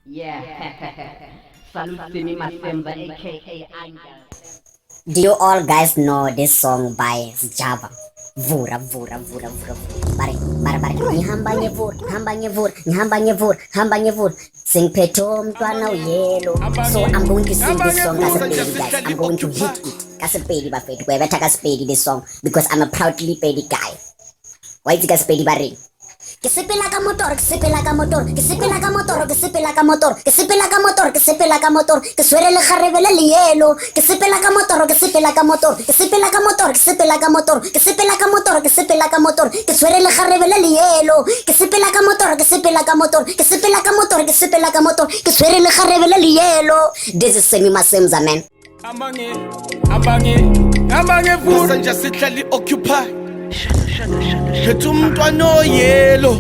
Yeah. Salute Simi Masemba, aka Angel. Do you all guys know this song by Java? Vura, vura, vura, vura, vura. Bare. Nhamba nyevur. Sing petom twana yellow. So I'm going to sing this song as a baby, guys. I'm going to hit it. As a baby, buffet. Whoever take baby this song because I'm a proudly baby guy. Why is it baby bare? Que se pela ka motor, que se pela ka motor, que se pela ka motor, que se pela ka motor, que se pela ka motor, que se pela ka motor, que suere le jarrevele el hielo, que se pela ka motor, que se pela ka motor, que se pela ka motor, que se pela ka motor, que se pela ka motor, que se pela ka motor, que suere le jarrevele el hielo, que se pela ka motor, que se pela ka motor, que se pela ka motor, que se pela ka motor, que suere le jarrevele el hielo. This is Semi Masemza, man. Ambange vusa nje sihlali occupy phethe umntwana oyelo